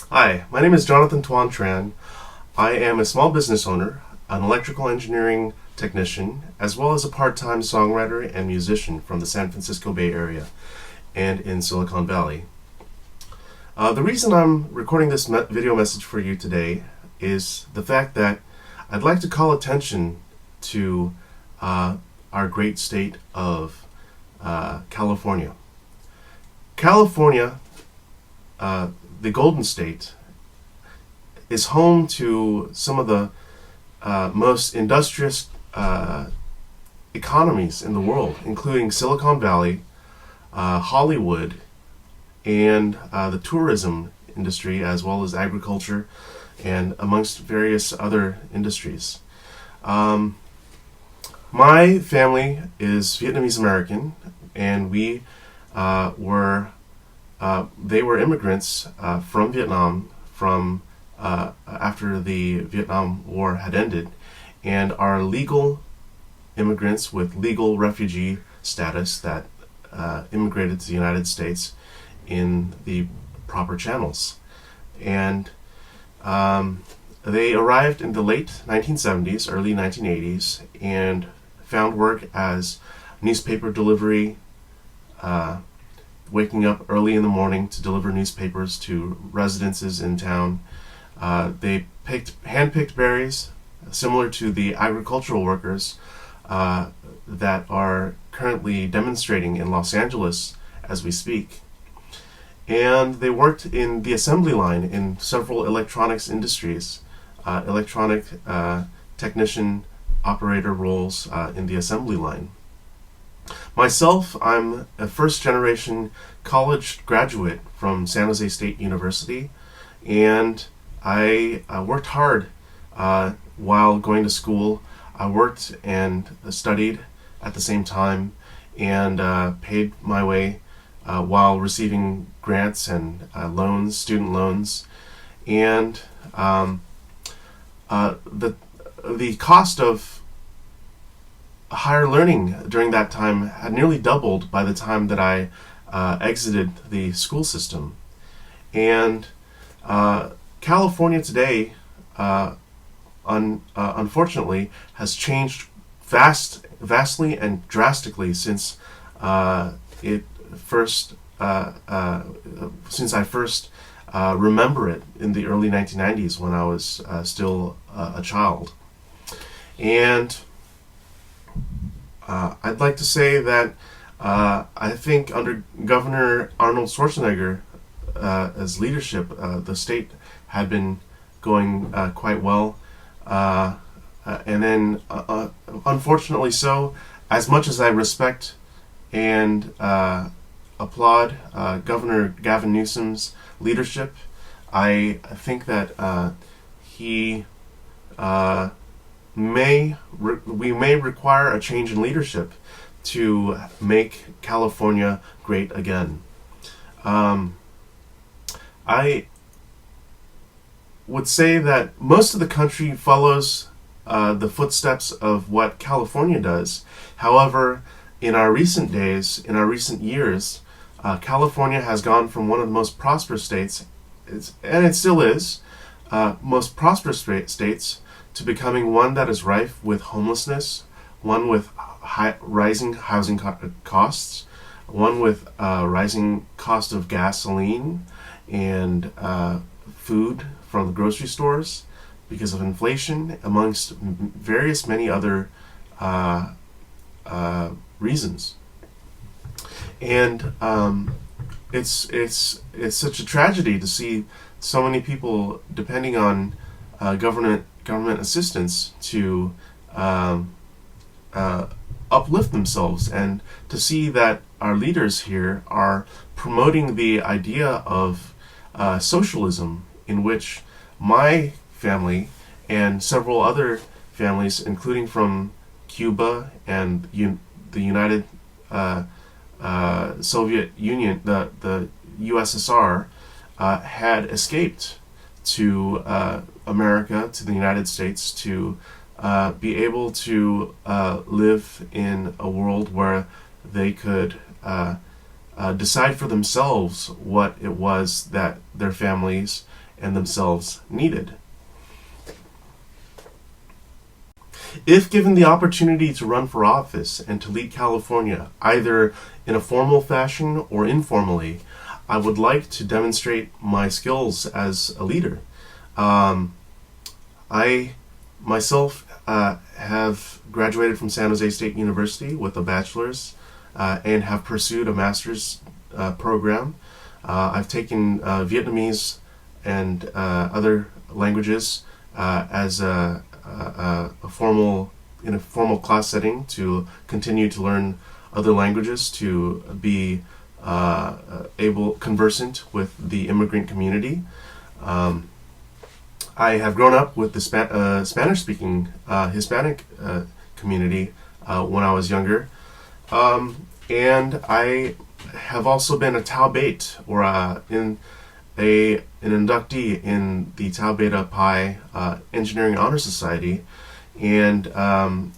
Hi, my name is Jonathan Tuan Tran. I am a small business owner, an electrical engineering technician, as well as a part-time songwriter and musician from the San Francisco Bay Area and in Silicon Valley. The reason I'm recording this video message for you today is the fact that I'd like to call attention to our great state of California. California, the Golden State, is home to some of the most industrious economies in the world, including Silicon Valley, Hollywood, and the tourism industry, as well as agriculture, and amongst various other industries. My family is Vietnamese American, and they were immigrants from Vietnam after the Vietnam War had ended, and are legal immigrants with legal refugee status that immigrated to the United States in the proper channels. And they arrived in the late 1970s, early 1980s, and found work as newspaper delivery, waking up early in the morning to deliver newspapers to residences in town. They hand-picked berries, similar to the agricultural workers that are currently demonstrating in Los Angeles as we speak. And they worked in the assembly line in several electronics industries, electronic technician operator roles in the assembly line. Myself, I'm a first-generation college graduate from San Jose State University, and I worked hard while going to school. I worked and studied at the same time, and paid my way while receiving grants and loans, student loans, and the cost of higher learning during that time had nearly doubled by the time that I exited the school system. And California today, unfortunately, has changed vastly and drastically since since I first remember it in the early 1990s when I was still a child. And I'd like to say that I think under Governor Arnold Schwarzenegger as leadership, the state had been going quite well. And then, unfortunately so, as much as I respect and applaud Governor Gavin Newsom's leadership, I think that we may require a change in leadership to make California great again. I would say that most of the country follows the footsteps of what California does. However, in our recent years, California has gone from one of the most prosperous states, and it still is, most prosperous states, to becoming one that is rife with homelessness, one with rising housing costs, one with rising cost of gasoline and food from the grocery stores because of inflation, amongst various many other reasons. And it's such a tragedy to see so many people depending on government assistance to uplift themselves, and to see that our leaders here are promoting the idea of socialism, in which my family and several other families, including from Cuba and the United Soviet Union, the USSR, had escaped to America, to the United States, to be able to live in a world where they could decide for themselves what it was that their families and themselves needed. If given the opportunity to run for office and to lead California, either in a formal fashion or informally, I would like to demonstrate my skills as a leader. I myself have graduated from San Jose State University with a bachelor's and have pursued a master's program. I've taken Vietnamese and other languages as a formal in a formal class setting to continue to learn other languages, to be conversant with the immigrant community. I have grown up with the Spanish-speaking Hispanic community when I was younger, and I have also been a Tau Beta, or an inductee in the Tau Beta Pi Engineering Honor Society, and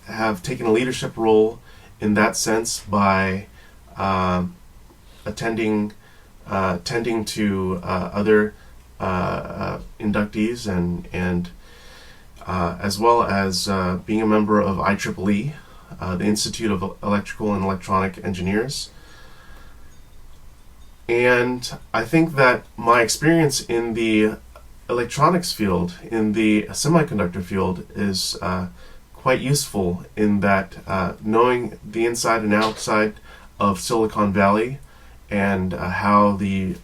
have taken a leadership role in that sense by tending to other inductees and as well as being a member of IEEE, the Institute of Electrical and Electronic Engineers. And I think that my experience in the electronics field, in the semiconductor field, is quite useful in that knowing the inside and outside of Silicon Valley and how the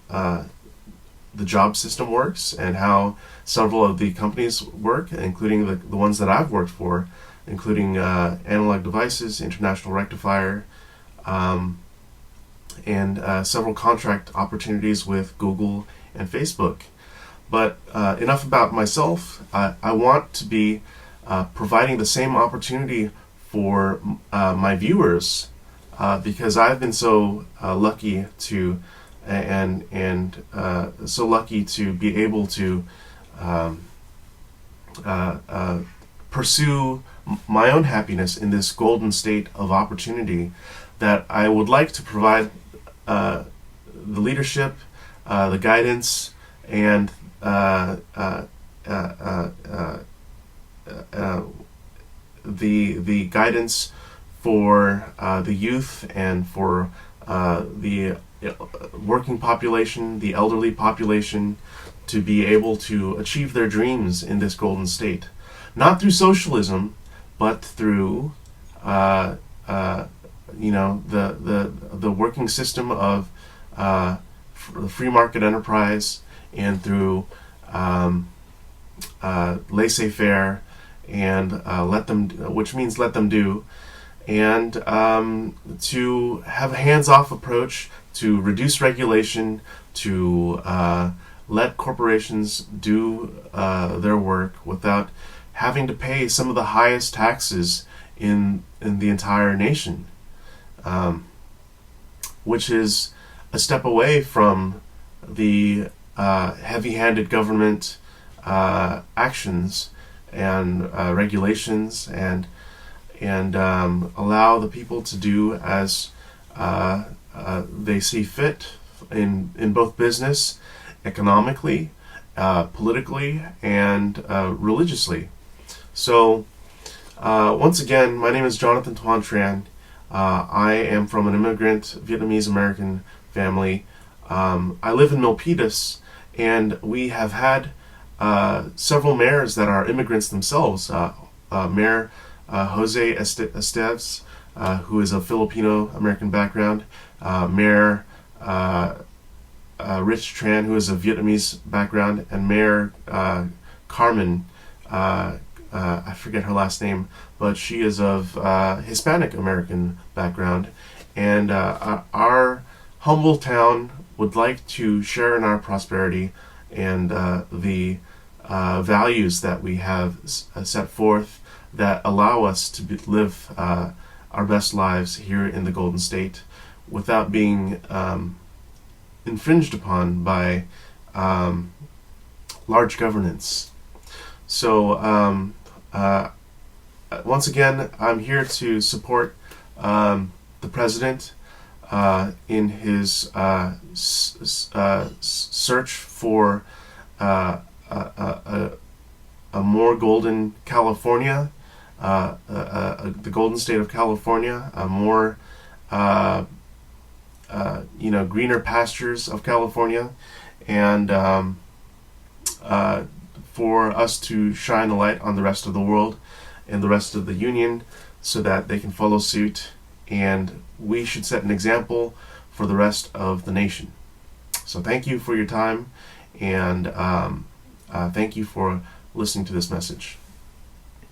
job system works and how several of the companies work, including the ones that I've worked for, including Analog Devices, International Rectifier, and several contract opportunities with Google and Facebook. But enough about myself. I want to be providing the same opportunity for my viewers because I've been so lucky to so lucky to be able to pursue my own happiness in this golden state of opportunity, that I would like to provide the leadership, the guidance, and the guidance for the youth and for the working population, the elderly population, to be able to achieve their dreams in this golden state. Not through socialism, but through the working system of free market enterprise, and through laissez-faire, and which means let them do, and to have a hands-off approach, to reduce regulation, to let corporations do their work without having to pay some of the highest taxes in the entire nation, which is a step away from the heavy-handed government actions and regulations, and allow the people to do as they see fit in both business, economically, politically, and religiously. So, once again, my name is Jonathan Tuan Tran. I am from an immigrant Vietnamese-American family. I live in Milpitas, and we have had several mayors that are immigrants themselves. Mayor Jose Esteves, who is of Filipino-American background, Mayor Rich Tran, who is of Vietnamese background, and Mayor Carmen, I forget her last name, but she is of Hispanic-American background. And our humble town would like to share in our prosperity and the values that we have set forth that allow us to live our best lives here in the Golden State without being infringed upon by large governance. So once again, I'm here to support the President in his search for a more golden California, the golden state of California, a more greener pastures of California, and for us to shine a light on the rest of the world and the rest of the Union so that they can follow suit, and we should set an example for the rest of the nation. So thank you for your time, and thank you for listening to this message.